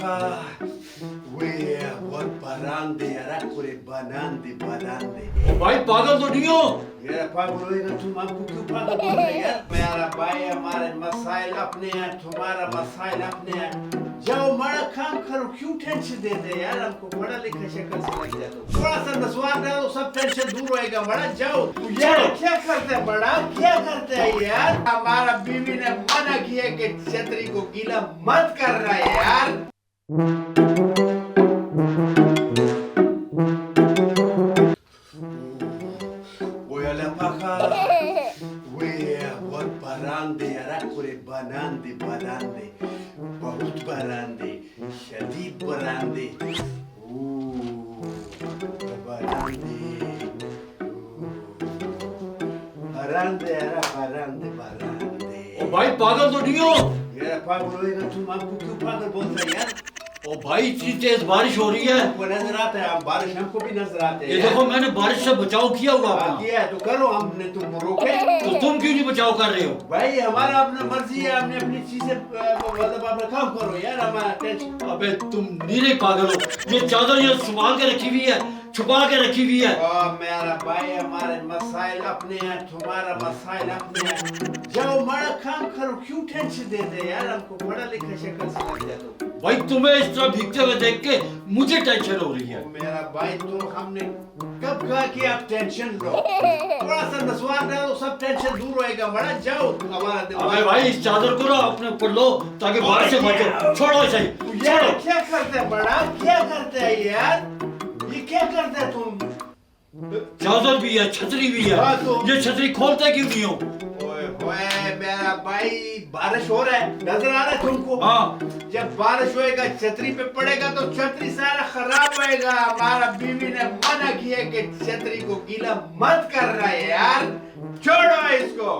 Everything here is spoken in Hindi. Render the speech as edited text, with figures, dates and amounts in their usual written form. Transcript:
paka. We what barande yara kure banande banande. भाई पागल तो नहीं हो? यार पागल होएगा तुम हमको क्यों पागल बोल रहे यार? मेरा भाई हमारे मसाइल अपने हैं, तुम्हारा मसाइल अपने हैं। जाओ बड़ा काम करो, क्यों टेंशन देते यार? हमको पढ़ा लिखा शक्ल से लग जाता हो। थोड़ा सा नस्वार डालो, सब टेंशन दूर होएगा। बड़ा जाओ यार, क्या करते हैं बड़ा, क्या करते हैं यार? हमारा बीवी ने मना किया कि छतरी को गीला मत कर रहा है यार। Voy la paja. What barande yara kure banande banande. बहुत barande. शदीद barande. Barande. Barande yara barande barande. ओ भाई पागल तो नहीं हो? यार पागल होएगा तुम हमको क्यों पागल बोल रहे यार? ओ भाई इतनी तेज बारिश हो रही है। वो नजर आता है, आप बारिश हमको भी नजर आते हैं। ये देखो मैंने बारिश से बचाव किया हुआ अपना। किया है तो करो, हमने तुम रोके तो तुम क्यों नहीं बचाव कर रहे हो? भाई हमारा अपना मर्जी है, हमने अपनी चीजें मतलब अपना काम करो यार, हमारा टेंशन। अबे तुम नीरे पागल हो। ये चादर ये संभाल के रखी हुई है, छुपा के रखी हुई है। मेरा भाई हमारे मसाइल अपने हैं, तुम्हारा मसाइल अपने हैं। जाओ बड़ा काम करो, क्यों टेंशन देते यार? हमको पढ़ा लिखा शक्ल से लग जाता हो। भाई तुम्हें इस तरह भीगते हुए देख के मुझे टेंशन हो रही है। मेरा भाई तो हमने कब कहा कि आप टेंशन लो? थोड़ा सा नस्वार डालो, सब टेंशन दूर होएगा। बड़ा जाओ हमारा अबे भाई इस चादर को ना अपने ऊपर लो ताकि बारिश से बचो। छोड़ो इसे। यार क्या करते हैं बड़ा, क्या करते हैं यार? ये क्या करते हैं तुम? चादर भी है, छतरी भी है। हाँ, तो ये छतरी खोलते क्यों नहीं हो? ओए मेरा भाई, बारिश हो रहा है, नजर आ रहा है तुमको? हाँ। जब बारिश होएगा छतरी पे पड़ेगा तो छतरी सारा खराब होएगा। हमारा बीवी ने मना किया कि छतरी को गीला मत कर रहा है यार, छोड़ो इसको।